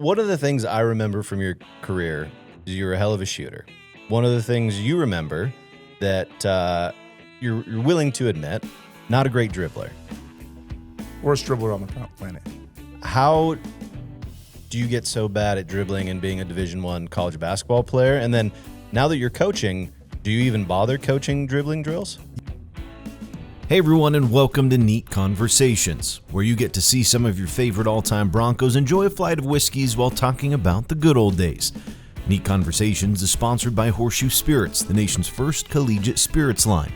One of the things I remember from your career is you're a hell of a shooter. One of the things you remember that you're willing to admit, not a great dribbler. Worst dribbler on the planet. How do you get so bad at dribbling and being a Division I college basketball player? And then now that you're coaching, do you even bother coaching dribbling drills? Hey everyone, and welcome to Neat Conversations, where you get to see some of your favorite all-time Broncos enjoy a flight of whiskeys while talking about the good old days. Neat Conversations is sponsored by Horseshoe Spirits, the nation's first collegiate spirits line.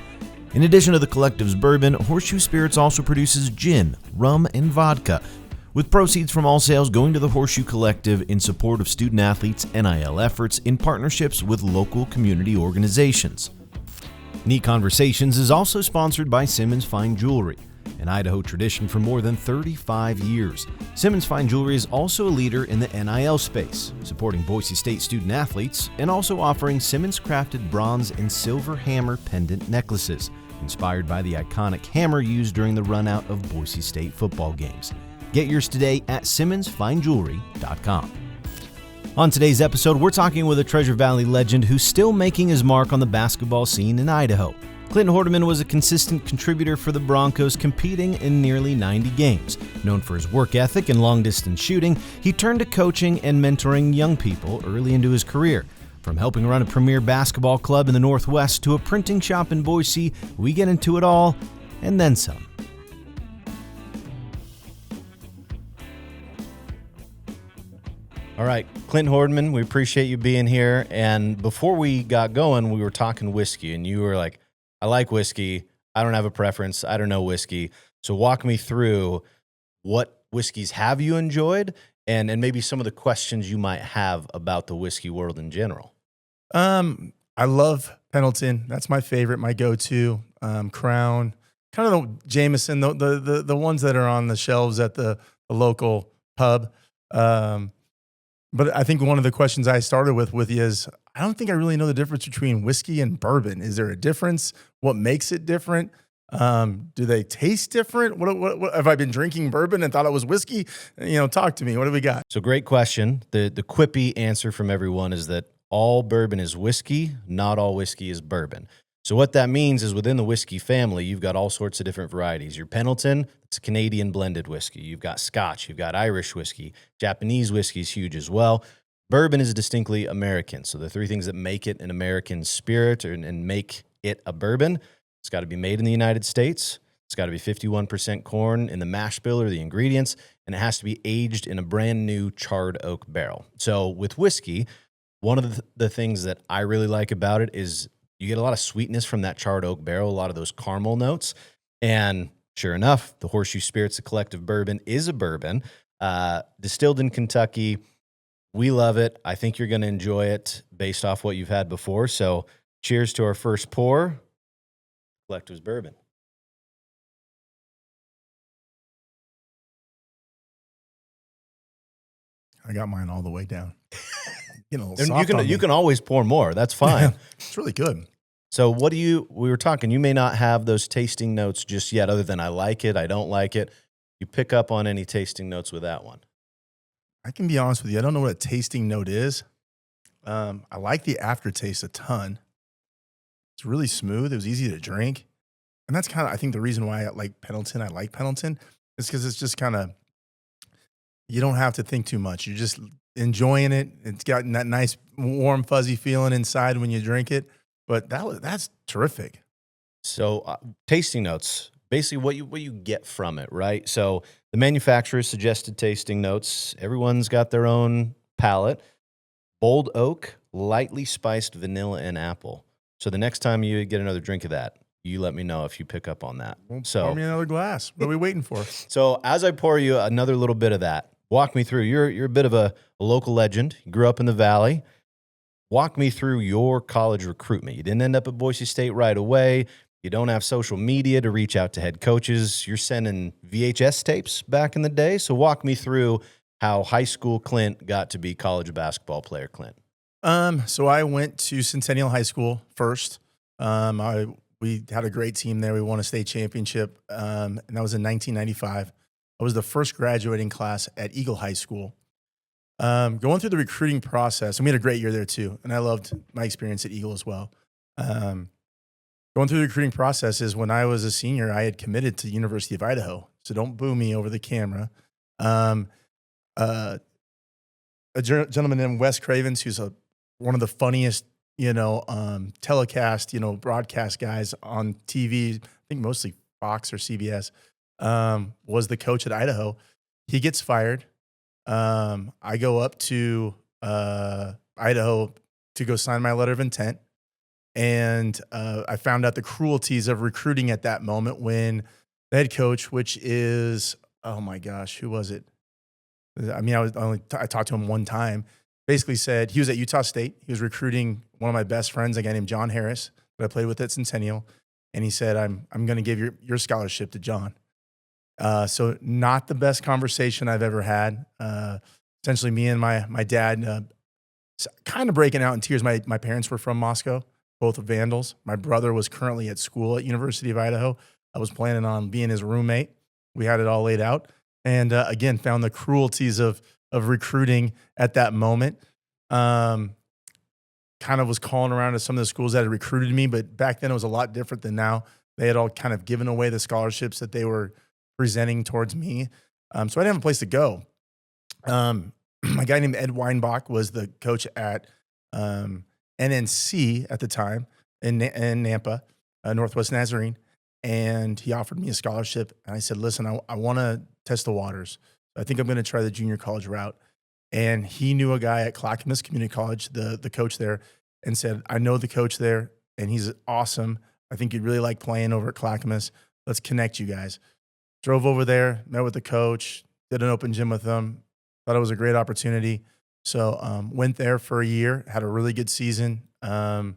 In addition to the collective's bourbon, Horseshoe Spirits also produces gin, rum, and vodka, with proceeds from all sales going to the Horseshoe Collective in support of student-athletes' NIL efforts in partnerships with local community organizations. Neat Conversations is also sponsored by Simmons Fine Jewelry, an Idaho tradition for more than 35 years. Simmons Fine Jewelry is also a leader in the NIL space, supporting Boise State student-athletes and also offering Simmons-crafted bronze and silver hammer pendant necklaces, inspired by the iconic hammer used during the run-out of Boise State football games. Get yours today at simmonsfinejewelry.com. On today's episode, we're talking with a Treasure Valley legend who's still making his mark on the basketball scene in Idaho. Clint Hordemann was a consistent contributor for the Broncos, competing in nearly 90 games. Known for his work ethic and long-distance shooting, he turned to coaching and mentoring young people early into his career. From helping run a premier basketball club in the Northwest to a printing shop in Boise, we get into it all, and then some. All right, Clint Hordemann, we appreciate you being here. And before we got going, we were talking whiskey, and you were like, I like whiskey. I don't have a preference. I don't know whiskey. So walk me through what whiskeys have you enjoyed and maybe some of the questions you might have about the whiskey world in general. I love Pendleton. That's my favorite, my go-to. Crown, kind of the Jameson, the ones that are on the shelves at the local pub. But I think one of the questions I started with you is, I don't think I really know the difference between whiskey and bourbon. Is there a difference? What makes it different? Do they taste different? What have I been drinking bourbon and thought it was whiskey? Talk to me. What do we got? So great question. The quippy answer from everyone is that all bourbon is whiskey, not all whiskey is bourbon. So what that means is within the whiskey family, you've got all sorts of different varieties. Your Pendleton, it's a Canadian blended whiskey. You've got Scotch, you've got Irish whiskey. Japanese whiskey is huge as well. Bourbon is distinctly American. So the three things that make it an American spirit and make it a bourbon, it's got to be made in the United States. It's got to be 51% corn in the mash bill or the ingredients, and it has to be aged in a brand new charred oak barrel. So with whiskey, one of the things that I really like about it is you get a lot of sweetness from that charred oak barrel, a lot of those caramel notes. And sure enough, the Horseshoe Spirits, the collective bourbon, is a bourbon distilled in Kentucky. We love it. I think you're going to enjoy it based off what you've had before. So cheers to our first pour. Collective's bourbon. I got mine all the way down. Getting a little soft on me. You can always pour more. That's fine. It's really good. So we were talking, you may not have those tasting notes just yet, other than I like it, I don't like it. You pick up on any tasting notes with that one? I can be honest with you. I don't know what a tasting note is. I like the aftertaste a ton. It's really smooth. It was easy to drink. And that's kind of, I think, the reason why I like Pendleton is because it's just kind of, you don't have to think too much. You're just enjoying it. It's got that nice, warm, fuzzy feeling inside when you drink it. But that's terrific. So tasting notes, basically what you get from it, right? So the manufacturer suggested tasting notes. Everyone's got their own palate. Bold oak, lightly spiced vanilla and apple. So the next time you get another drink of that, you let me know if you pick up on that. Well, so pour me another glass. What are we waiting for? So as I pour you another little bit of that, walk me through. You're a bit of a local legend. You grew up in the Valley. Walk me through your college recruitment. You didn't end up at Boise State right away. You don't have social media to reach out to head coaches. You're sending VHS tapes back in the day. So walk me through how high school Clint got to be college basketball player Clint. So I went to Centennial High School first. We had a great team there. We won a state championship, and that was in 1995. I was the first graduating class at Eagle High School. Going through the recruiting process, and we had a great year there too. And I loved my experience at Eagle as well. Going through the recruiting process is when I was a senior, I had committed to the University of Idaho. So don't boo me over the camera. Um, a gentleman named Wes Cravens, who's one of the funniest, telecast, broadcast guys on TV, I think mostly Fox or CBS, was the coach at Idaho. He gets fired. I go up to Idaho to go sign my letter of intent. And I found out the cruelties of recruiting at that moment when the head coach, which is, oh my gosh, who was it? I mean, I talked to him one time, basically said he was at Utah State. He was recruiting one of my best friends, a guy named John Harris, that I played with at Centennial. And he said, I'm going to give your scholarship to John. So not the best conversation I've ever had. Essentially me and my dad kind of breaking out in tears. My parents were from Moscow, both Vandals. My brother was currently at school at University of Idaho. I was planning on being his roommate. We had it all laid out. And again, found the cruelties of recruiting at that moment. Kind of was calling around to some of the schools that had recruited me, but back then it was a lot different than now. They had all kind of given away the scholarships that they were presenting towards me. So I didn't have a place to go. A guy named Ed Weinbach was the coach at NNC at the time in Nampa, Northwest Nazarene. And he offered me a scholarship. And I said, listen, I want to test the waters. I think I'm going to try the junior college route. And he knew a guy at Clackamas Community College, the coach there, and said, I know the coach there, and he's awesome. I think you'd really like playing over at Clackamas. Let's connect you guys. Drove over there, met with the coach, did an open gym with them. Thought it was a great opportunity. So went there for a year, had a really good season. Kind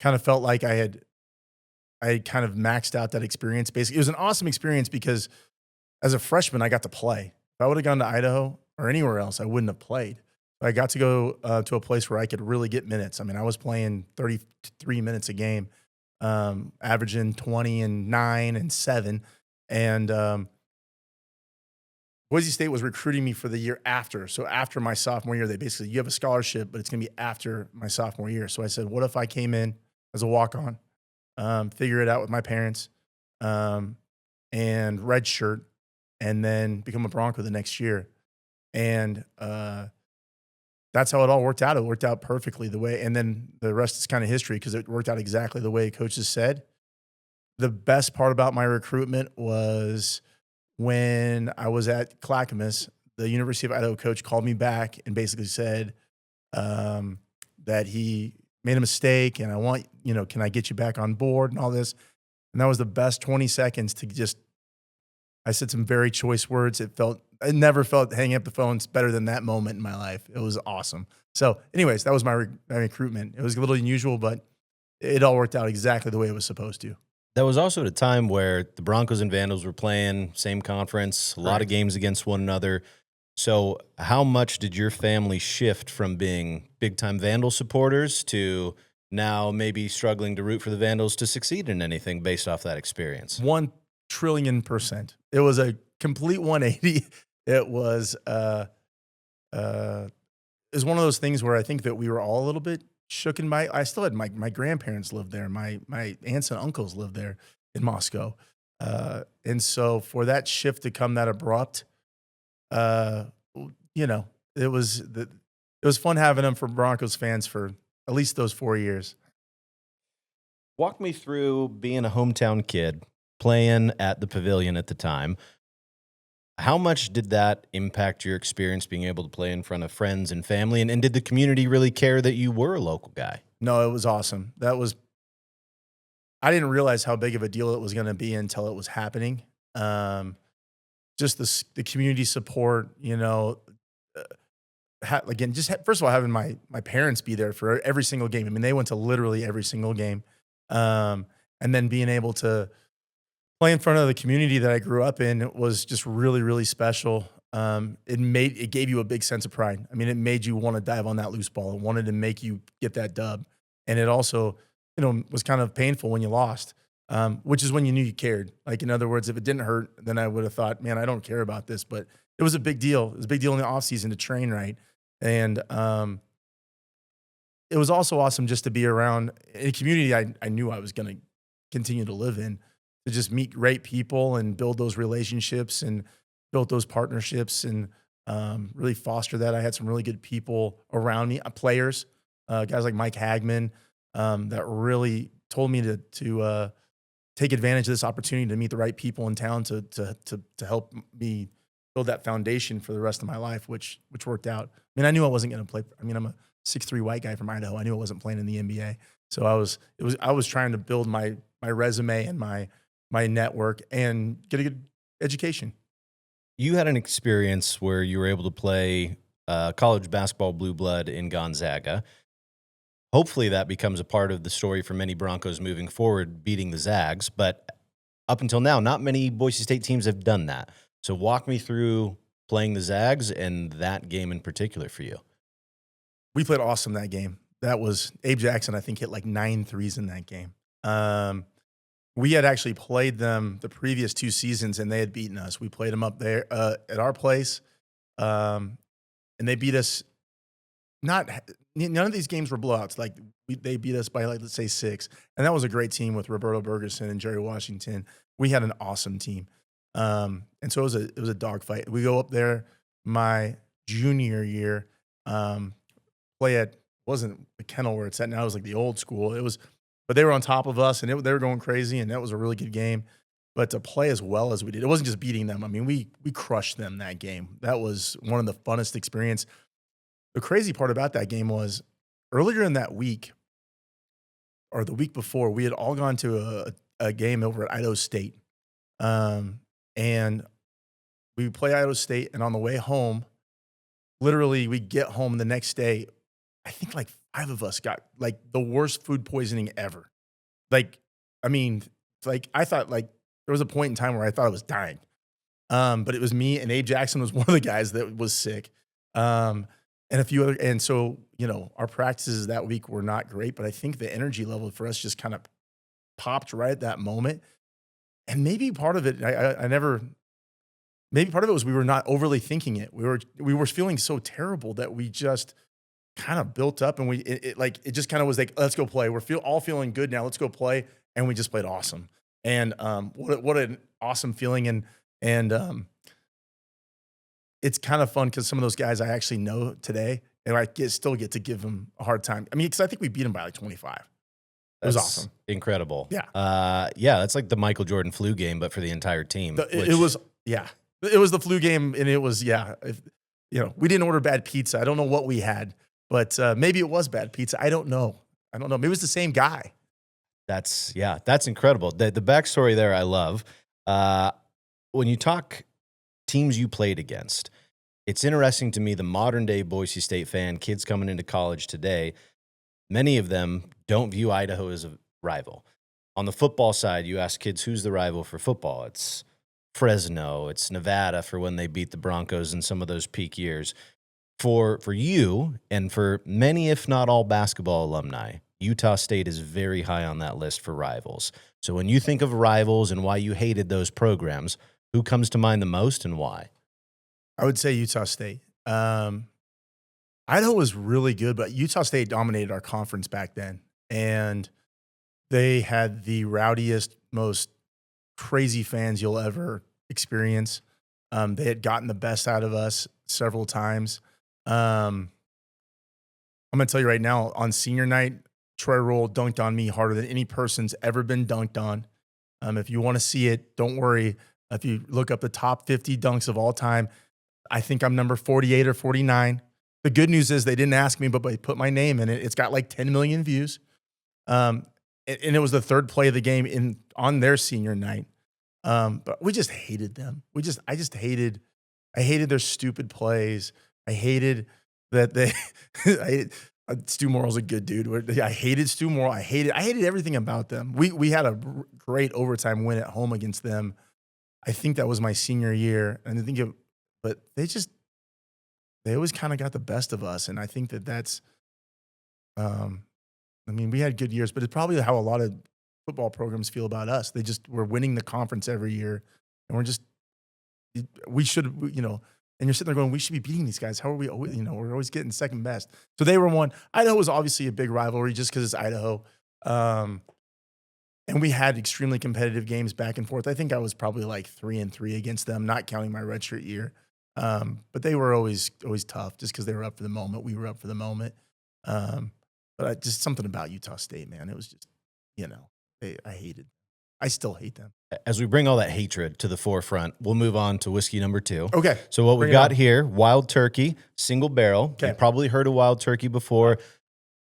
of felt like I had kind of maxed out that experience. Basically, it was an awesome experience because as a freshman, I got to play. If I would have gone to Idaho or anywhere else, I wouldn't have played. I got to go to a place where I could really get minutes. I mean, I was playing 33 minutes a game, averaging 20 and 9 and 7. And Boise State was recruiting me for the year after. So after my sophomore year, they basically, you have a scholarship, but it's going to be after my sophomore year. So I said, what if I came in as a walk-on, figure it out with my parents, and redshirt, and then become a Bronco the next year. And that's how it all worked out. It worked out perfectly the way, and then the rest is kind of history because it worked out exactly the way coaches said. The best part about my recruitment was when I was at Clackamas, the University of Idaho coach called me back and basically said that he made a mistake and can I get you back on board and all this. And that was the best 20 seconds to I said some very choice words. I never felt hanging up the phones better than that moment in my life. It was awesome. So anyways, that was my recruitment. It was a little unusual, but it all worked out exactly the way it was supposed to. That was also at a time where the Broncos and Vandals were playing, same conference, a lot of games against one another. So how much did your family shift from being big-time Vandal supporters to now maybe struggling to root for the Vandals to succeed in anything based off that experience? 1,000,000,000,000%. It was a complete 180. It was one of those things where I think that we were all a little bit shooken by. I still had my grandparents lived there. My aunts and uncles lived there in Moscow. And so for that shift to come that abrupt, it was fun having them for Broncos fans for at least those 4 years. Walk me through being a hometown kid, playing at the Pavilion at the time. How much did that impact your experience being able to play in front of friends and family? And did the community really care that you were a local guy? No, it was awesome. I didn't realize how big of a deal it was going to be until it was happening. Just the community support, first of all, having my parents be there for every single game. I mean, they went to literally every single game. And then being able to play in front of the community that I grew up in was just really, really special. It gave you a big sense of pride. I mean, it made you want to dive on that loose ball. It wanted to make you get that dub. And it also, was kind of painful when you lost, which is when you knew you cared. Like, in other words, if it didn't hurt, then I would have thought, man, I don't care about this. But it was a big deal. It was a big deal in the off season to train right. And it was also awesome just to be around a community I knew I was going to continue to live in, to just meet great people and build those relationships and build those partnerships and really foster that. I had some really good people around me, players, guys like Mike Hagman, that really told me to take advantage of this opportunity to meet the right people in town to help me build that foundation for the rest of my life, which worked out. I mean, I knew I wasn't going to play. I mean, I'm a 6'3" white guy from Idaho. I knew I wasn't playing in the NBA. So I was trying to build my resume and my network and get a good education. You had an experience where you were able to play college basketball blue blood in Gonzaga. Hopefully that becomes a part of the story for many Broncos moving forward, beating the Zags. But up until now, not many Boise State teams have done that. So walk me through playing the Zags and that game in particular for you. We played awesome that game. That was Abe Jackson, I think, hit like 9 threes in that game. We had actually played them the previous 2 seasons, and they had beaten us. We played them up there at our place, and they beat us. None of these games were blowouts. Like they beat us by, like, let's say 6, and that was a great team with Roberto Bergerson and Jerry Washington. We had an awesome team, and so it was a dogfight. We go up there my junior year, play at, wasn't the Kennel where it's at now. It was like the old school. But they were on top of us, and they were going crazy, and that was a really good game. But to play as well as we did, it wasn't just beating them. I mean, we crushed them that game. That was one of the funnest experience. The crazy part about that game was earlier in that week, or the week before, we had all gone to a game over at Idaho State. And we play Idaho State, and on the way home, literally we get home the next day, I think like 5 of us got like the worst food poisoning ever. Like, I mean, like I thought, like there was a point in time where I thought I was dying. But it was me, and Abe Jackson was one of the guys that was sick. And a few other, and so, you know, our practices that week were not great, but I think the energy level for us just kind of popped right at that moment. And maybe part of it, maybe part of it was we were not overly thinking it. We were feeling so terrible that we just kind of built up, and it just kind of was like, let's go play. We're all feeling good now. Let's go play. And we just played awesome. And what an awesome feeling. And it's kind of fun because some of those guys I actually know today, and I still get to give them a hard time. I mean, because I think we beat them by like 25. It was awesome. Incredible. Yeah. Yeah, that's like the Michael Jordan flu game, but for the entire team. It was the flu game, and it was, we didn't order bad pizza. I don't know what we had, but maybe it was bad pizza. I don't know. Maybe it was the same guy. That's incredible. The backstory there I love. When you talk teams you played against, it's interesting to me, the modern day Boise State fan, kids coming into college today, many of them don't view Idaho as a rival. On the football side, you ask kids who's the rival for football. It's Fresno, it's Nevada for when they beat the Broncos in some of those peak years. For you and for many, if not all, basketball alumni, Utah State is very high on that list for rivals. So when you think of rivals and why you hated those programs, who comes to mind the most and why? I would say Utah State. Idaho was really good, but Utah State dominated our conference back then. And they had the rowdiest, most crazy fans you'll ever experience. They had gotten the best out of us several times. I'm going to tell you right now, on senior night, Troy Roll dunked on me harder than any person's ever been dunked on. If you want to see it, don't worry. If you look up the top 50 dunks of all time, I think I'm number 48 or 49. The good news is they didn't ask me, but they put my name in it. It's got like 10 million views. And it was the third play of the game on their senior night. But we just hated them. I hated their stupid plays. I hated that Stu Morrill's a good dude. I hated Stu Morrill. I hated everything about them. We had a great overtime win at home against them. I think that was my senior year. And but they always kind of got the best of us. And I think that's, we had good years, but it's probably how a lot of football programs feel about us. We're winning the conference every year, and we should, And you're sitting there going, we should be beating these guys. How are we, we're always getting second best. So they were one. Idaho was obviously a big rivalry just because it's Idaho. And we had extremely competitive games back and forth. I think I was probably like 3-3 against them, not counting my redshirt year. But they were always tough just because they were up for the moment. We were up for the moment. But just something about Utah State, man. It was just, I hated. I still hate them. As we bring all that hatred to the forefront, we'll move on to whiskey number 2. Okay. So what we've got here, Wild Turkey, single barrel. Okay. You've probably heard of Wild Turkey before.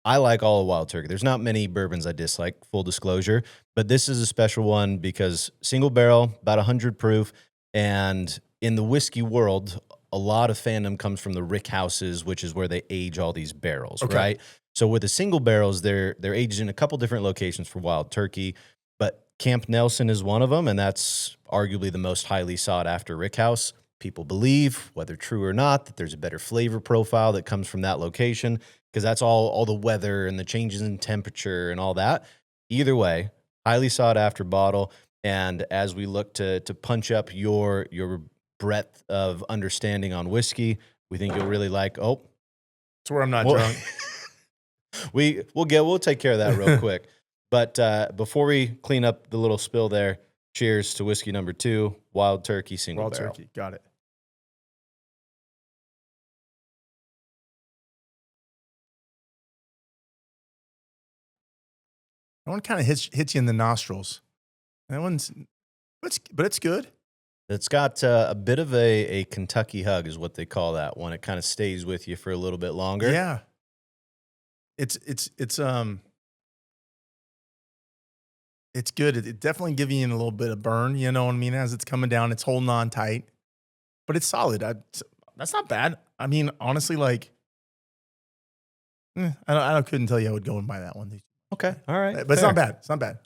I like all of Wild Turkey. There's not many bourbons I dislike, full disclosure, but this is a special one because single barrel, about 100 proof, and in the whiskey world, a lot of fandom comes from the rick houses, which is where they age all these barrels, right? So with the single barrels, they're aged in a couple different locations for Wild Turkey, but Camp Nelson is one of them, and that's arguably the most highly sought after rick house. People believe, whether true or not, that there's a better flavor profile that comes from that location because that's all the weather and the changes in temperature and all that. Either way, highly sought after bottle. And as we look to punch up your breadth of understanding on whiskey, we think you'll really like. Oh, it's where I'm not drunk. We'll take care of that real quick. But before we clean up the little spill there, cheers to whiskey number 2, Wild Turkey single barrel. Wild Turkey, got it. That one kind of hits you in the nostrils. That one's, but it's good. It's got a bit of a Kentucky hug, is what they call that one. It kind of stays with you for a little bit longer. Yeah. It's good. It definitely gives you a little bit of burn, you know what I mean? As it's coming down, it's holding on tight, but it's solid. That's not bad. I mean, honestly, like, I couldn't tell you I would go and buy that one. Okay. All right. But it's not bad. It's not bad.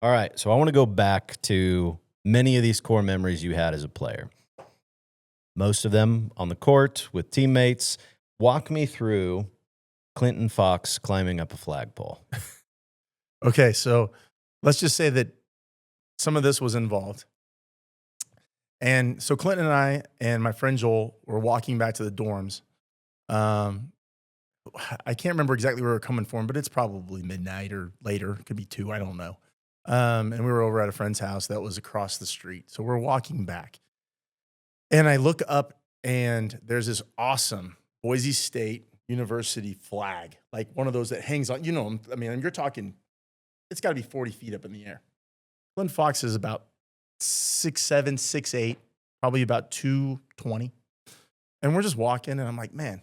All right. So I want to go back to many of these core memories you had as a player. Most of them on the court with teammates. Walk me through Clinton Fox climbing up a flagpole. Okay. So let's just say that some of this was involved. And so Clinton and I and my friend Joel were walking back to the dorms. I can't remember exactly where we were coming from, but it's probably midnight or later. It could be 2. I don't know. And we were over at a friend's house that was across the street. So we're walking back. And I look up and there's this awesome Boise State University flag, like one of those that hangs on, I mean, you're talking, it's got to be 40 feet up in the air. Clint Fox is about 6'7", 6'8", probably about 220. And we're just walking and I'm like, man,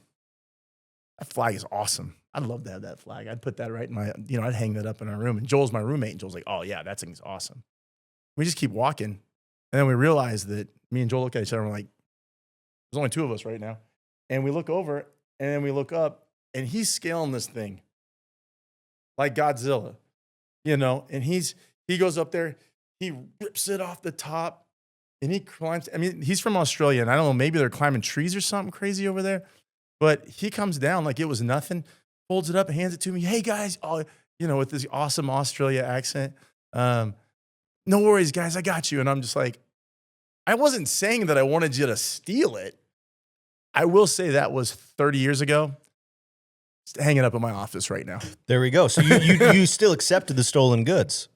that flag is awesome. I'd love to have that flag. I'd put that right in my, I'd hang that up in our room. And Joel's my roommate. And Joel's like, oh, yeah, that thing's awesome. We just keep walking. And then we realize that me and Joel look at each other and we're like, there's only 2 of us right now. And we look over and then we look up and he's scaling this thing like Godzilla, and he goes up there, he rips it off the top and he climbs. I mean, he's from Australia and I don't know, maybe they're climbing trees or something crazy over there. But he comes down like it was nothing, folds it up and hands it to me. Hey, guys, with this awesome Australia accent. No worries, guys, I got you. And I'm just like, I wasn't saying that I wanted you to steal it. I will say that was 30 years ago. It's hanging up in my office right now. There we go. So you still accepted the stolen goods.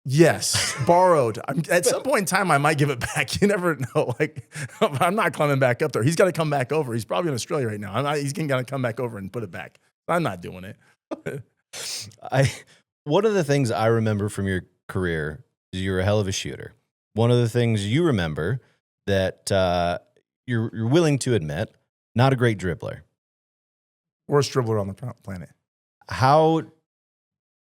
Yes, borrowed. At some point in time, I might give it back. You never know. Like, I'm not climbing back up there. He's got to come back over. He's probably in Australia right now. He's going to come back over and put it back. I'm not doing it. One of the things I remember from your career is you're a hell of a shooter. One of the things you remember that you're willing to admit, not a great dribbler. Worst dribbler on the planet. How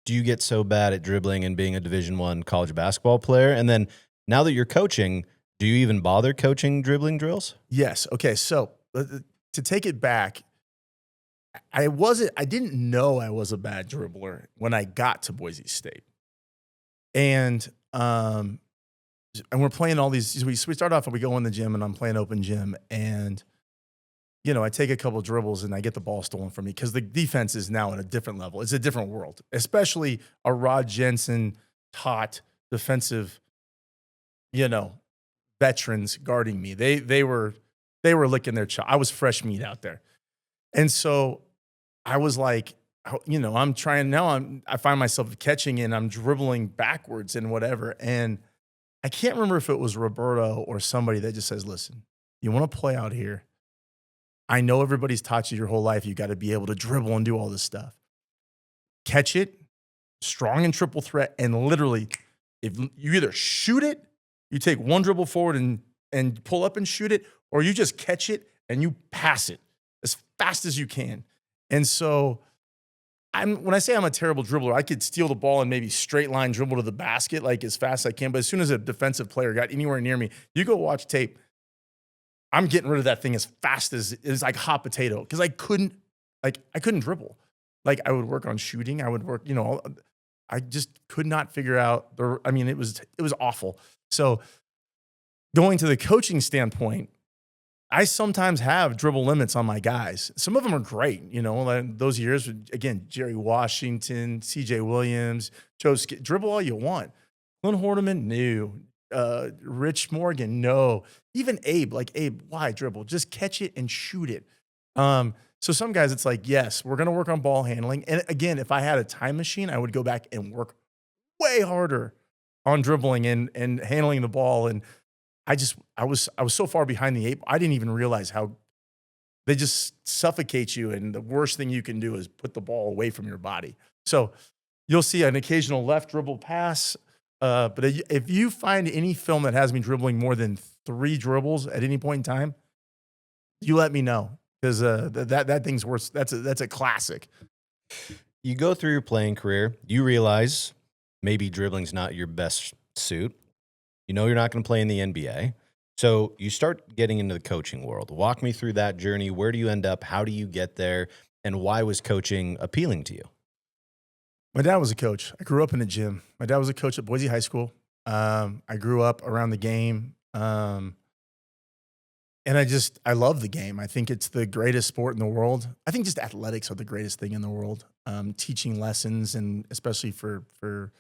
do you get so bad at dribbling and being a Division I college basketball player? And then now that you're coaching, do you even bother coaching dribbling drills? Yes. Okay. So to take it back, I didn't know I was a bad dribbler when I got to Boise State. And we're playing all these, we start off and we go in the gym and I'm playing open gym and, I take a couple dribbles and I get the ball stolen from me because the defense is now at a different level. It's a different world, especially a Rod Jensen taught defensive, veterans guarding me. They were they were licking their chops. I was fresh meat out there. And so I was like, I'm trying now. I find myself catching and I'm dribbling backwards and whatever. And I can't remember if it was Roberto or somebody that just says, listen, you want to play out here. I know everybody's taught you your whole life. You got to be able to dribble and do all this stuff. Catch it, strong and triple threat. And literally, if you either shoot it, you take one dribble forward and pull up and shoot it, or you just catch it and you pass it as fast as you can. And so when I say I'm a terrible dribbler, I could steal the ball and maybe straight line dribble to the basket like as fast as I can. But as soon as a defensive player got anywhere near me, you go watch tape, I'm getting rid of that thing as fast as it's like hot potato. Because I couldn't dribble. Like I would work on shooting. I would work, I just could not figure out it was awful. So going to the coaching standpoint, I sometimes have dribble limits on my guys. Some of them are great, those years, again, Jerry Washington, CJ Williams, Joe dribble all you want. Clint Hordemann, no. Rich Morgan, no. Even Abe, why dribble? Just catch it and shoot it. So some guys, it's like, yes, we're going to work on ball handling. And again, if I had a time machine, I would go back and work way harder on dribbling and handling the ball. And I was so far behind the eight. I didn't even realize how they just suffocate you. And the worst thing you can do is put the ball away from your body. So you'll see an occasional left dribble pass. But if you find any film that has me dribbling more than 3 dribbles at any point in time, you let me know. Because that thing's worse. That's a classic. You go through your playing career, you realize maybe dribbling's not your best suit. You're not going to play in the NBA. So you start getting into the coaching world. Walk me through that journey. Where do you end up? How do you get there? And why was coaching appealing to you? My dad was a coach. I grew up in a gym. My dad was a coach at Boise High School. I grew up around the game. And I love the game. I think it's the greatest sport in the world. I think just athletics are the greatest thing in the world. Teaching lessons, and especially for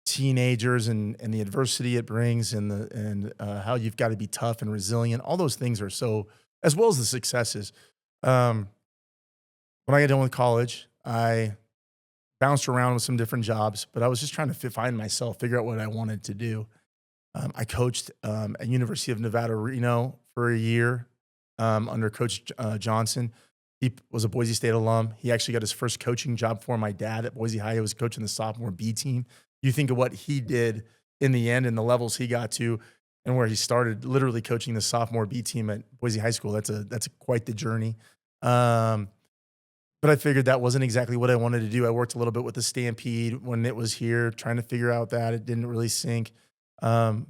teenagers and the adversity it brings and how you've got to be tough and resilient. All those things are so, as well as the successes. When I got done with college, I bounced around with some different jobs, but I was just trying to find myself, figure out what I wanted to do. I coached at University of Nevada, Reno for a year under Coach Johnson. He was a Boise State alum. He actually got his first coaching job for my dad at Boise High. He was coaching the sophomore B team. You think of what he did in the end and the levels he got to and where he started literally coaching the sophomore B team at Boise High School. That's quite the journey. But I figured that wasn't exactly what I wanted to do. I worked a little bit with the Stampede when it was here, trying to figure out that it didn't really sink. I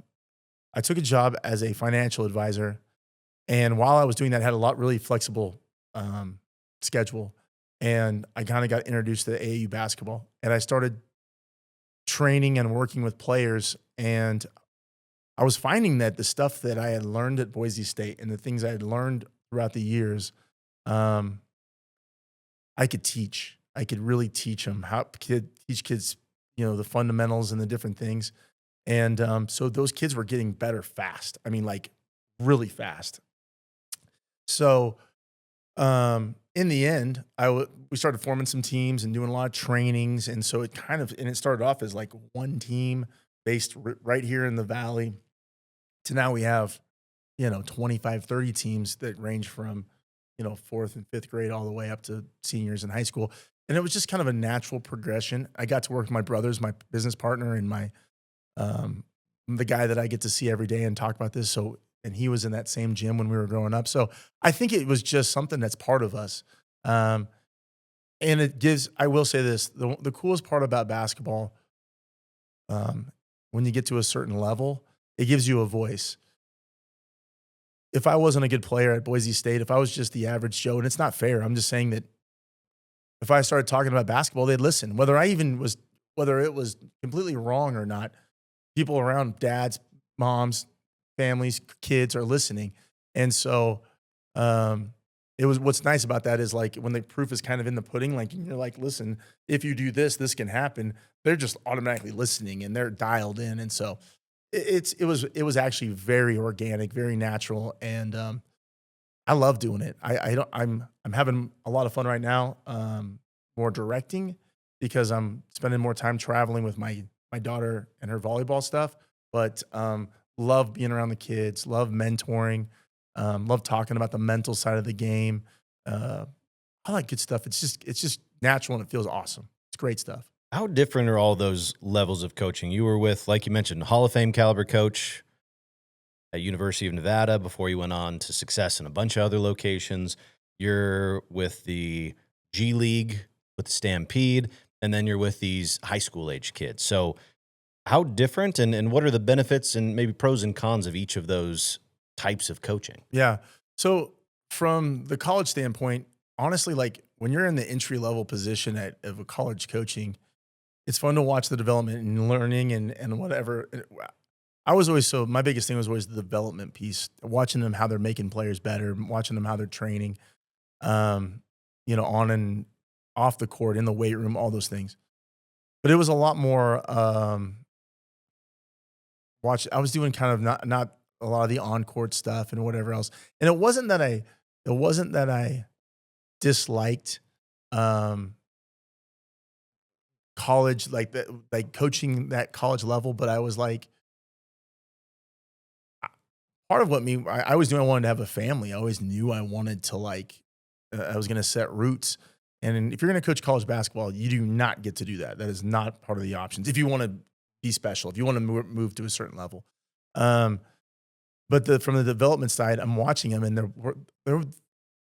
took a job as a financial advisor. And while I was doing that, I had a really flexible schedule. And I kind of got introduced to AAU basketball. And I started training and working with players. And I was finding that the stuff that I had learned at Boise State and the things I had learned throughout the years, I could teach. I could really teach them teach kids, the fundamentals and the different things. And so those kids were getting better fast. I mean, like really fast. So in the end, we started forming some teams and doing a lot of trainings. And so it started off as like one team based right here in the Valley to now we have, 25, 30 teams that range from, 4th and 5th grade all the way up to seniors in high school. And it was just kind of a natural progression. I got to work with my brothers, my business partner, and the guy that I get to see every day and talk about this. And he was in that same gym when we were growing up. So I think it was just something that's part of us. And I will say this, the coolest part about basketball, when you get to a certain level, it gives you a voice. If I wasn't a good player at Boise State, if I was just the average Joe, and it's not fair, I'm just saying that if I started talking about basketball, they'd listen. Whether it was completely wrong or not, people around, dads, moms, families, kids are listening. And so what's nice about that is like when the proof is kind of in the pudding, like you're like, listen, if you do this, this can happen. They're just automatically listening and they're dialed in. And so it was actually very organic, very natural. And I love doing it. I don't. I'm having a lot of fun right now. More directing because I'm spending more time traveling with my daughter and her volleyball stuff. But love being around the kids. Love mentoring. Love talking about the mental side of the game. I like good stuff. It's just natural and it feels awesome. It's great stuff. How different are all those levels of coaching? You were with, like you mentioned, Hall of Fame caliber coach at University of Nevada before you went on to success in a bunch of other locations. You're with the G League, with the Stampede, and then you're with these high school age kids. So how different and what are the benefits and maybe pros and cons of each of those types of coaching? Yeah. So from the college standpoint, honestly, like when you're in the entry level position of a college coaching, it's fun to watch the development and learning and whatever. I was always my biggest thing was always the development piece, watching them how they're making players better, watching them how they're training, on and off the court, in the weight room, all those things. But it was a lot more I was doing kind of not a lot of the on court stuff and whatever else. And it wasn't that I disliked college, like that, like coaching that college level, but I was like, part of what I always knew I wanted to have a family. I always knew I wanted to I was going to set roots. And if you're going to coach college basketball, you do not get to do that. That is not part of the options. If you want to be special, if you want to move to a certain level. But from the development side, I'm watching them and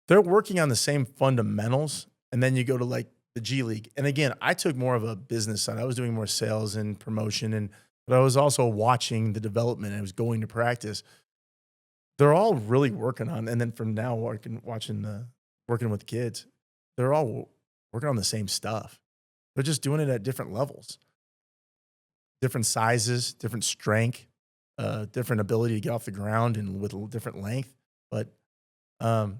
they're working on the same fundamentals. And then you go to like the G League. And again, I took more of a business side. I was doing more sales and promotion, but I was also watching the development and I was going to practice. They're all really working on, and then from now working with kids, they're all working on the same stuff. They're just doing it at different levels, different sizes, different strength, different ability to get off the ground and with a different length. But a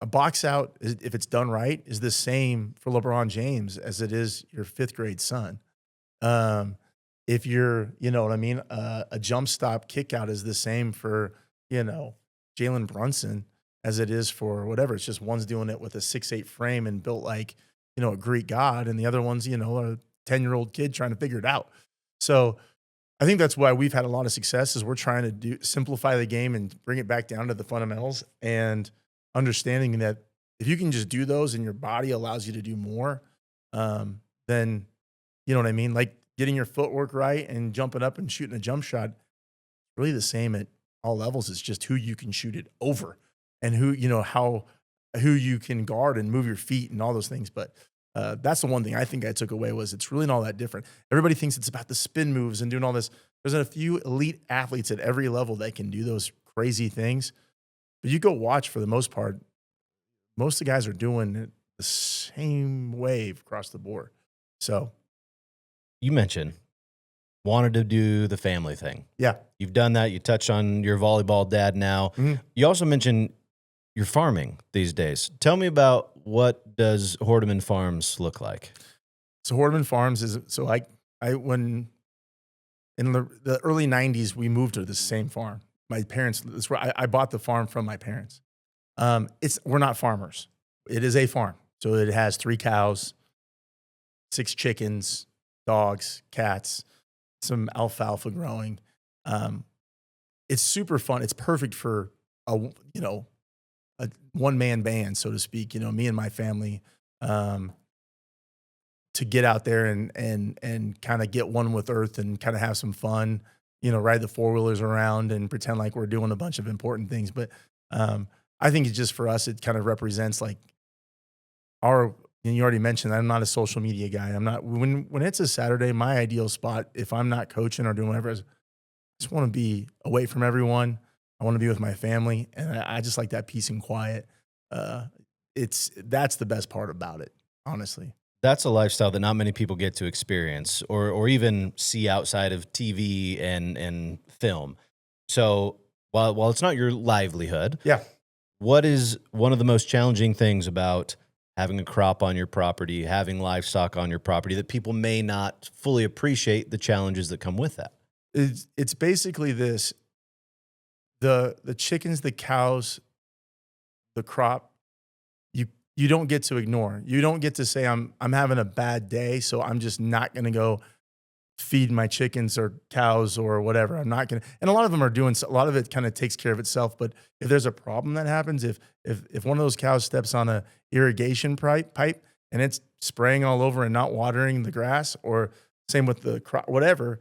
box out, if it's done right, is the same for LeBron James as it is your 5th grade son. If you're, you know what I mean, a jump stop kick out is the same for, Jalen Brunson as it is for whatever. It's just one's doing it with a 6'8" frame and built like, a Greek god, and the other one's, a 10-year-old kid trying to figure it out. So I think that's why we've had a lot of success is we're trying to simplify the game and bring it back down to the fundamentals and understanding that if you can just do those and your body allows you to do more, then you know what I mean? Like getting your footwork right and jumping up and shooting a jump shot, really the same at all levels. It's just who you can shoot it over and who you can guard and move your feet and all those things. But that's the one thing I think I took away was it's really not all that different. Everybody thinks it's about the spin moves and doing all this. There's a few elite athletes at every level that can do those crazy things. But you go watch, for the most part, most of the guys are doing it the same way across the board. So You mentioned wanted to do the family thing. yeah. You've done that. You touched on your volleyball dad now. Mm-hmm. You also mentioned you're farming these days. Tell me about what does Hordemann Farms look like? So Hordemann Farms when in the early 90s, we moved to the same farm. My parents, that's where I bought the farm from my parents. We're not farmers. It is a farm. So it has 3 cows, 6 chickens, dogs, cats, some alfalfa growing. It's super fun. It's perfect for a one-man band, so to speak, me and my family, to get out there and kind of get one with earth and kind of have some fun, ride the 4-wheelers around and pretend like we're doing a bunch of important things. But I think it's just for us, it kind of represents like and you already mentioned, I'm not a social media guy. I'm not, when it's a Saturday, my ideal spot, if I'm not coaching or doing whatever, I just want to be away from everyone. I want to be with my family. And I just like that peace and quiet. That's the best part about it, honestly. That's a lifestyle that not many people get to experience or even see outside of TV and film. So while it's not your livelihood, yeah, what is one of the most challenging things about having a crop on your property, having livestock on your property that people may not fully appreciate the challenges that come with that? It's basically this, the chickens, the cows, the crop, you don't get to ignore. You don't get to say I'm having a bad day, so I'm just not going to go feed my chickens or cows or whatever. I'm not going to. And a lot of them are doing a lot of it kind of takes care of itself, but if there's a problem that happens, if one of those cows steps on a irrigation pipe and it's spraying all over and not watering the grass, or same with the crop, whatever,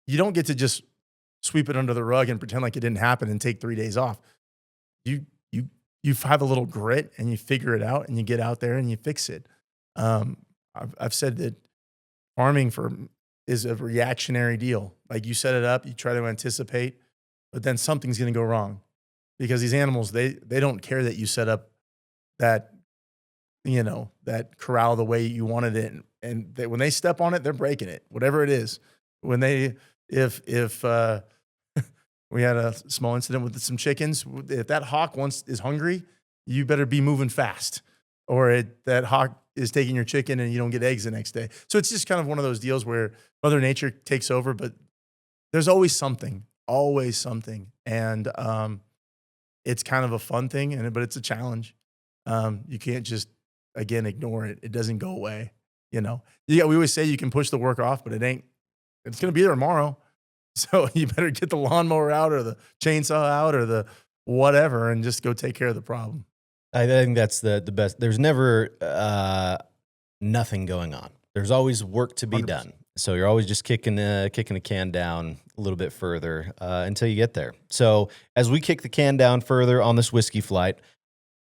you don't get to just sweep it under the rug and pretend like it didn't happen and take 3 days off. You have a little grit and you figure it out and you get out there and you fix it. I've said that farming is a reactionary deal. Like, you set it up, you try to anticipate, but then something's going to go wrong, because these animals, they don't care that you set up that, that corral the way you wanted it. And when they step on it, they're breaking it, whatever it is. If we had a small incident with some chickens. If that hawk is hungry, you better be moving fast, or that hawk is taking your chicken and you don't get eggs the next day. So it's just kind of one of those deals where Mother Nature takes over, but there's always something. And it's kind of a fun thing, but it's a challenge. You can't just, again, ignore it. It doesn't go away. We always say you can push the work off, but it's going to be there tomorrow. So you better get the lawnmower out or the chainsaw out or the whatever and just go take care of the problem. I think that's the best. There's never nothing going on. There's always work to be 100%. done. So you're always just kicking the can down a little bit further until you get there. So as we kick the can down further on this whiskey flight,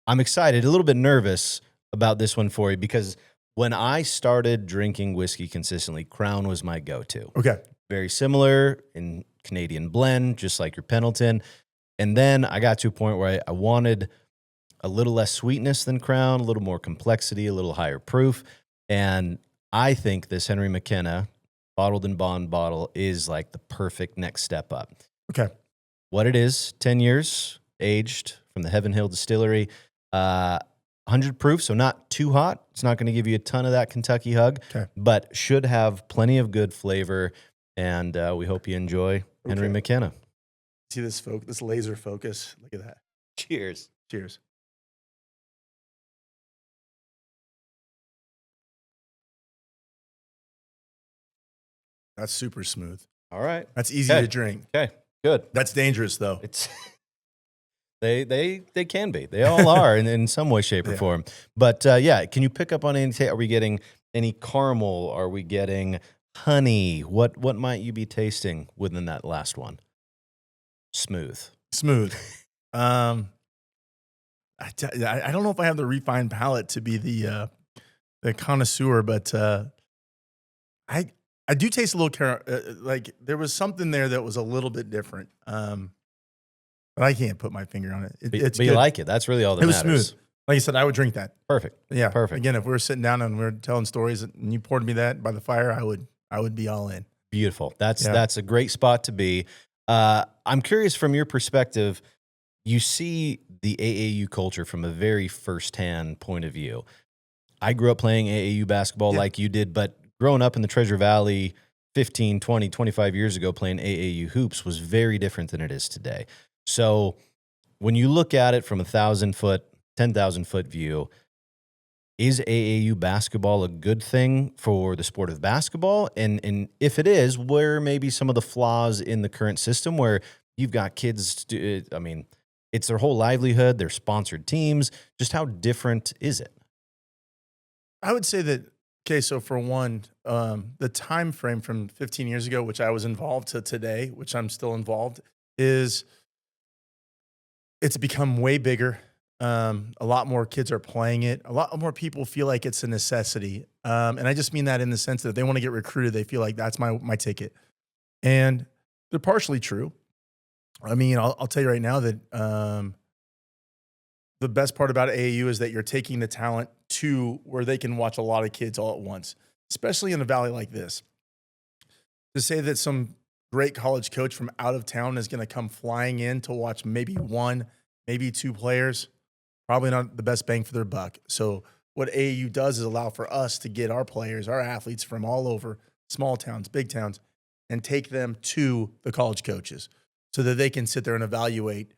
I'm excited, a little bit nervous about this one for you, because when I started drinking whiskey consistently, Crown was my go-to. Okay. Very similar in Canadian blend, just like your Pendleton. And then I got to a point where I wanted a little less sweetness than Crown, a little more complexity, a little higher proof. And I think this Henry McKenna bottled in bond bottle is like the perfect next step up. Okay. What it is, 10 years aged from the Heaven Hill Distillery, 100 proof, so not too hot. It's not going to give you a ton of that Kentucky hug, but should have plenty of good flavor. And we hope you enjoy Henry McKenna. See this laser focus? Look at that. Cheers. Cheers. That's super smooth. All right. That's easy to drink. Okay, good. That's dangerous, though. It's they can be. They all are in some way, shape, or form. But can you pick up on anything? Are we getting any caramel? Are we getting honey? What might you be tasting within that last one? Smooth. I don't know if I have the refined palate to be the connoisseur, but I do taste a little like there was something there that was a little bit different. But I can't put my finger on it. It's but you like it. That's really all that matters. It was smooth. Like I said, I would drink that. Perfect. Yeah. Perfect. Again, if we were sitting down and we were telling stories and you poured me that by the fire, I would be all in. Beautiful. That's a great spot to be. I'm curious, from your perspective, you see the AAU culture from a very firsthand point of view. I grew up playing AAU basketball like you did, but growing up in the Treasure Valley 15, 20, 25 years ago playing AAU hoops was very different than it is today. So when you look at it from 1,000-foot, 10,000-foot view, is AAU basketball a good thing for the sport of basketball? And if it is, where maybe some of the flaws in the current system where you've got kids, it's their whole livelihood, they're sponsored teams. Just how different is it? I would say that, okay, so for one, the time frame from 15 years ago, which I was involved, to today, which I'm still involved, it's become way bigger. A lot more kids are playing it. A lot more people feel like it's a necessity. And I just mean that in the sense that if they want to get recruited, they feel like that's my ticket. And they're partially true. I mean, I'll tell you right now that the best part about AAU is that you're taking the talent to where they can watch a lot of kids all at once, especially in a valley like this. To say that some great college coach from out of town is going to come flying in to watch maybe one, maybe two players, probably not the best bang for their buck. So what AAU does is allow for us to get our players, our athletes from all over, small towns, big towns, and take them to the college coaches so that they can sit there and evaluate,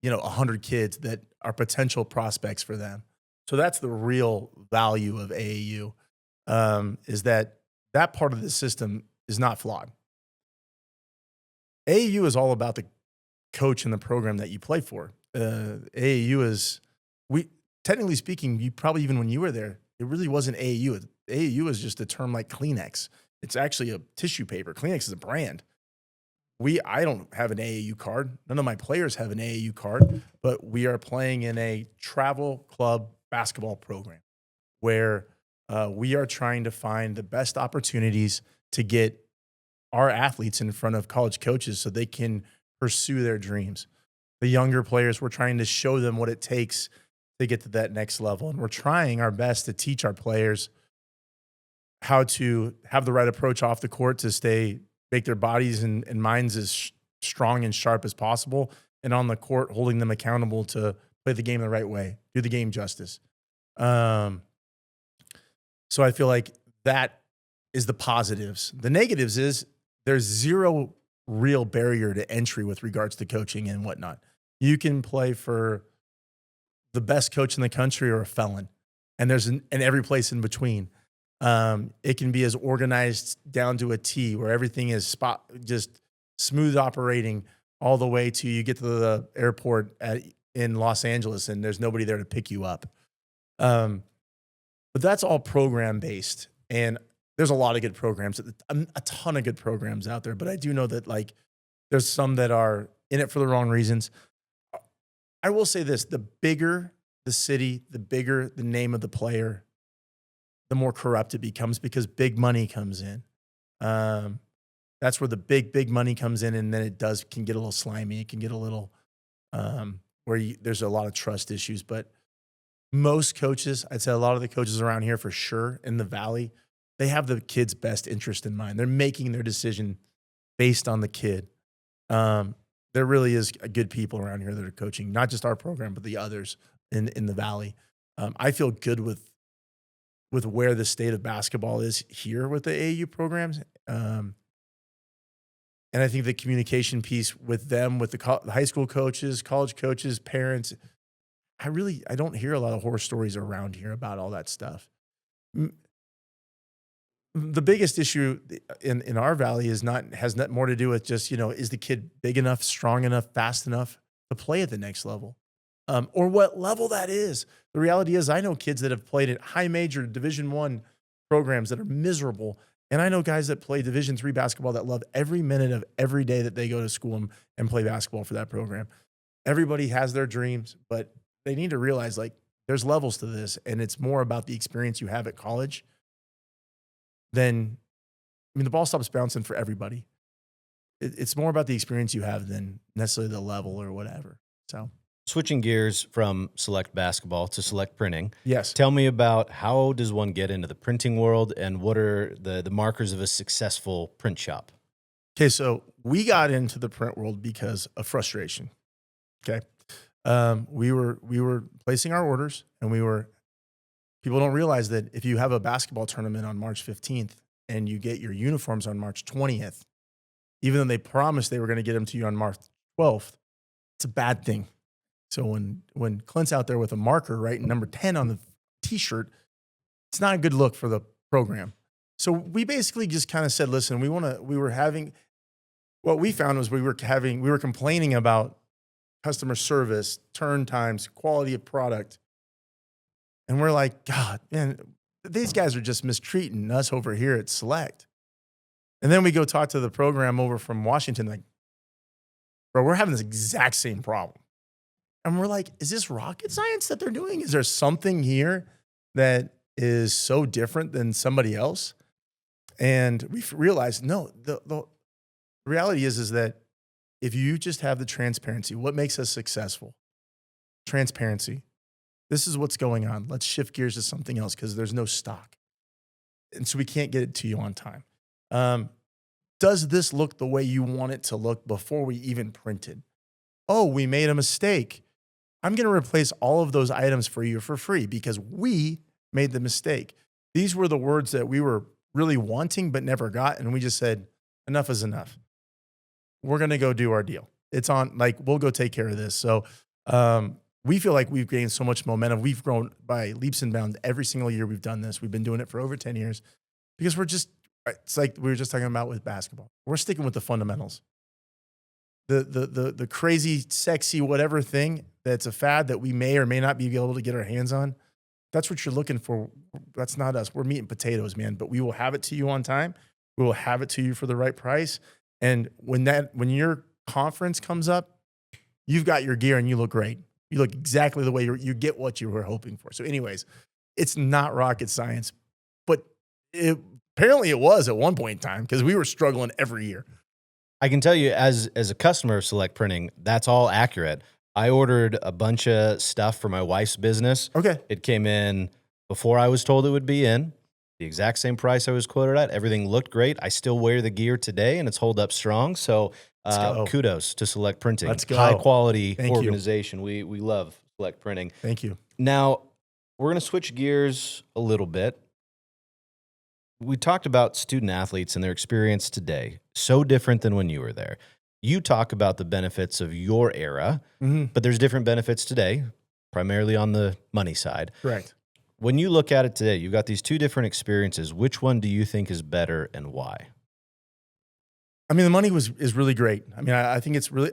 100 kids that are potential prospects for them. So that's the real value of AAU, is that part of the system is not flawed. AAU is all about the coach and the program that you play for. AAU is, technically speaking, you probably, even when you were there, it really wasn't AAU. AAU is just a term like Kleenex. It's actually a tissue paper. Kleenex is a brand. I don't have an AAU card. None of my players have an AAU card, but we are playing in a travel club basketball program where we are trying to find the best opportunities to get our athletes in front of college coaches so they can pursue their dreams. The younger players, we're trying to show them what it takes to get to that next level. And we're trying our best to teach our players how to have the right approach off the court to make their bodies and minds as strong and sharp as possible. And on the court, holding them accountable to play the game the right way, do the game justice. So I feel like that is the positives. The negatives is there's zero real barrier to entry with regards to coaching and whatnot. You can play for the best coach in the country or a felon, and there's in every place in between. It can be as organized down to a T where everything is just smooth operating all the way to you get to the airport in Los Angeles and there's nobody there to pick you up. But that's all program based, and there's a lot of good programs, a ton of good programs out there. But I do know that there's some that are in it for the wrong reasons. I will say this: the bigger the city, the bigger the name of the player, the more corrupt it becomes because big money comes in. That's where the big money comes in, and then it can get a little slimy. It can get a little there's a lot of trust issues. But most coaches, I'd say a lot of the coaches around here for sure in the Valley, they have the kid's best interest in mind. They're making their decision based on the kid. There really is good people around here that are coaching, not just our program, but the others in the Valley. I feel good with where the state of basketball is here with the AAU programs. And I think the communication piece with them, with the high school coaches, college coaches, parents, I don't hear a lot of horror stories around here about all that stuff. The biggest issue in our Valley has not more to do with just, is the kid big enough, strong enough, fast enough to play at the next level, or what level that is. The reality is I know kids that have played at high major Division I programs that are miserable. And I know guys that play Division III basketball that love every minute of every day that they go to school and play basketball for that program. Everybody has their dreams, but they need to realize there's levels to this, and it's more about the experience you have at college than, the ball stops bouncing for everybody. It's more about the experience you have than necessarily the level or whatever. So switching gears from select basketball to select printing. Yes. Tell me about how does one get into the printing world, and what are the markers of a successful print shop? Okay, so we got into the print world because of frustration. Okay. We were placing our orders, and people don't realize that if you have a basketball tournament on March 15th and you get your uniforms on March 20th, even though they promised they were going to get them to you on March 12th, it's a bad thing. So when Clint's out there with a marker writing number 10 on the t-shirt, it's not a good look for the program. So we basically just kind of said, listen, what we found was we were complaining about customer service, turn times, quality of product. And we're like, God, man, these guys are just mistreating us over here at Select. And then we go talk to the program over from Washington, bro, we're having this exact same problem. And we're like, is this rocket science that they're doing? Is there something here that is so different than somebody else? And we realized, no, the reality is that if you just have the transparency, what makes us successful? Transparency. This is what's going on. Let's shift gears to something else because there's no stock. And so we can't get it to you on time. Does this look the way you want it to look before we even printed? Oh, we made a mistake. I'm going to replace all of those items for you for free because we made the mistake. These were the words that we were really wanting but never got. And we just said, enough is enough. We're going to go do our deal. It's on, we'll go take care of this. So we feel like we've gained so much momentum. We've grown by leaps and bounds every single year we've done this. We've been doing it for over 10 years because it's like we were just talking about with basketball. We're sticking with the fundamentals. The crazy, sexy, whatever thing that's a fad that we may or may not be able to get our hands on, that's what you're looking for. That's not us. We're meat and potatoes, man. But we will have it to you on time. We will have it to you for the right price. And when your conference comes up, you've got your gear and you look great. You look exactly the way you get what you were hoping for. So anyways, it's not rocket science, but apparently it was at one point in time because we were struggling every year. I can tell you as a customer of Select Printing, that's all accurate. I ordered a bunch of stuff for my wife's business. Okay. It came in before I was told it would be in, the exact same price I was quoted at. Everything looked great. I still wear the gear today and it's held up strong. So kudos to Select Printing. Let's go. High quality Thank organization. We love Select Printing. Thank you. Now, we're going to switch gears a little bit. We talked about student athletes and their experience today. So different than when you were there. You talk about the benefits of your era, but there's different benefits today, primarily on the money side. Correct. When you look at it today, you've got these two different experiences. Which one do you think is better and why? I mean, the money is really great. I mean, I think it's really,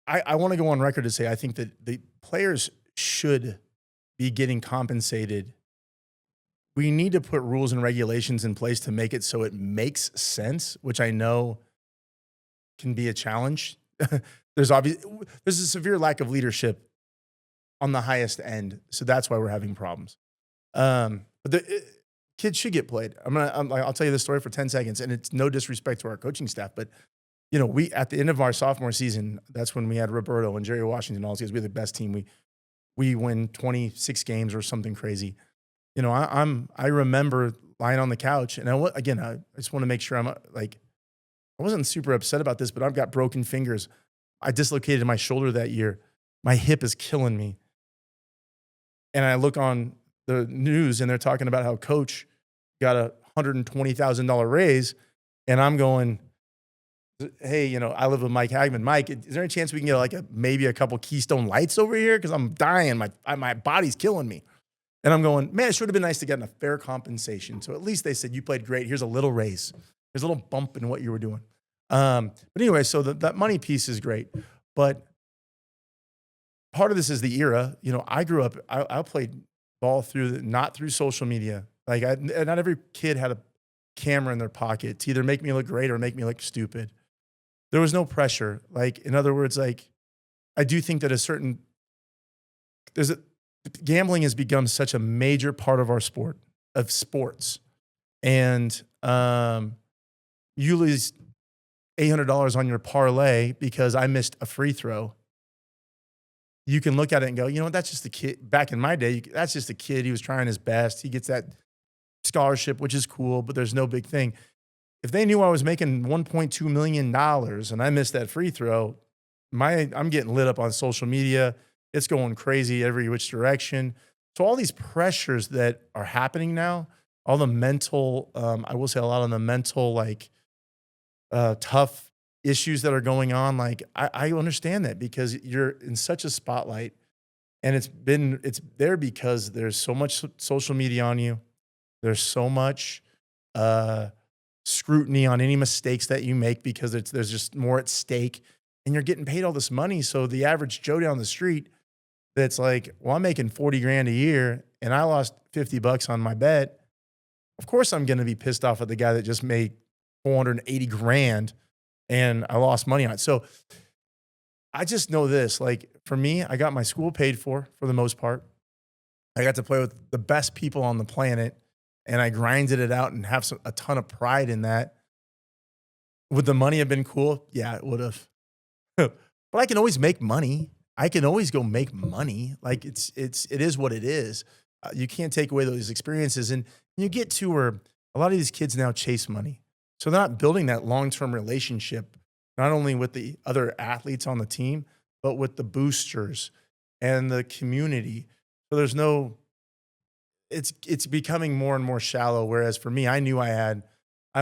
I want to go on record to say, I think that the players should be getting compensated. We need to put rules and regulations in place to make it so it makes sense, which I know can be a challenge. There's a severe lack of leadership on the highest end. So that's why we're having problems. But kids should get played. I'll tell you this story for 10 seconds, and it's no disrespect to our coaching staff, but we at the end of our sophomore season, that's when we had Roberto and Jerry Washington, all these guys. We had the best team. We win 26 games or something crazy. I remember lying on the couch, and I just want to make sure I wasn't super upset about this, but I've got broken fingers. I dislocated my shoulder that year. My hip is killing me. And I look on the news and they're talking about how coach got a $120,000 raise. And I'm going, hey, I live with Mike Hagman. Mike, is there any chance we can get maybe a couple Keystone Lights over here? Because I'm dying. My body's killing me. And I'm going, man, it should have been nice to get a fair compensation. So at least they said, you played great. Here's a little raise. There's a little bump in what you were doing. But anyway, so that money piece is great. But part of this is the era. I grew up, I played ball not through social media. Not every kid had a camera in their pocket to either make me look great or make me look stupid. There was no pressure. In other words, I do think that gambling has become such a major part of our sports. And you lose $800 on your parlay because I missed a free throw. You can look at it and go, what? That's just a kid. Back in my day, that's just a kid. He was trying his best. He gets that scholarship, which is cool, but there's no big thing. If they knew I was making $1.2 million and I missed that free throw, I'm getting lit up on social media. It's going crazy every which direction. So all these pressures that are happening now, all the mental, I will say a lot of the mental, tough issues that are going on. I understand that because you're in such a spotlight, and it's there because there's so much social media on you. There's so much scrutiny on any mistakes that you make because there's just more at stake, and you're getting paid all this money. So the average Joe down the street that's I'm making 40 grand a year and I lost $50 on my bet. Of course I'm going to be pissed off at the guy that just made 480 grand and I lost money on it. So I just know this, for me, I got my school paid for the most part. I got to play with the best people on the planet and I grinded it out and have a ton of pride in that. Would the money have been cool? Yeah, it would have. But I can always make money. I can always go make money. It is what it is. You can't take away those experiences. And you get to where a lot of these kids now chase money. So they're not building that long-term relationship, not only with the other athletes on the team, but with the boosters and the community. So it's becoming more and more shallow. Whereas for me, I knew I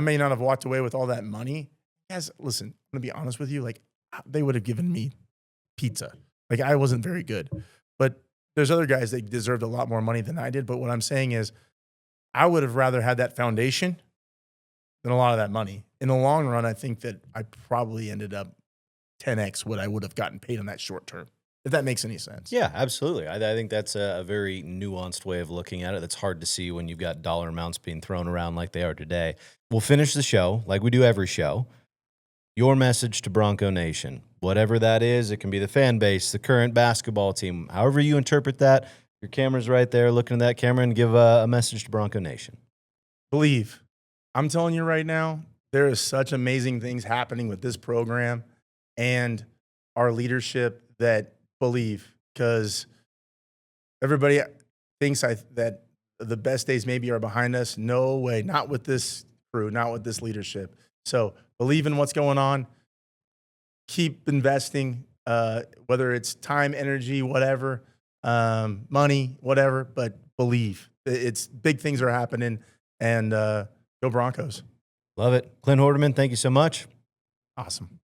may not have walked away with all that money. Guys, listen, I'm going to be honest with you. They would have given me pizza. I wasn't very good, but there's other guys that deserved a lot more money than I did. But what I'm saying is, I would have rather had that foundation than a lot of that money. In the long run, I think that I probably ended up 10x what I would have gotten paid on that short term, if that makes any sense. Yeah, absolutely. I think that's a very nuanced way of looking at it. That's hard to see when you've got dollar amounts being thrown around like they are today. We'll finish the show like we do every show. Your message to Bronco Nation, whatever that is, it can be the fan base, the current basketball team, however you interpret that. Your camera's right there. Looking at that camera and give a message to Bronco Nation. Believe. I'm telling you right now, there is such amazing things happening with this program and our leadership that believe, because everybody thinks that the best days maybe are behind us. No way, not with this crew, not with this leadership. So believe in what's going on. Keep investing, whether it's time, energy, whatever, money, whatever, but believe. It's big things are happening, and go Broncos. Love it. Clint Hordemann, thank you so much. Awesome.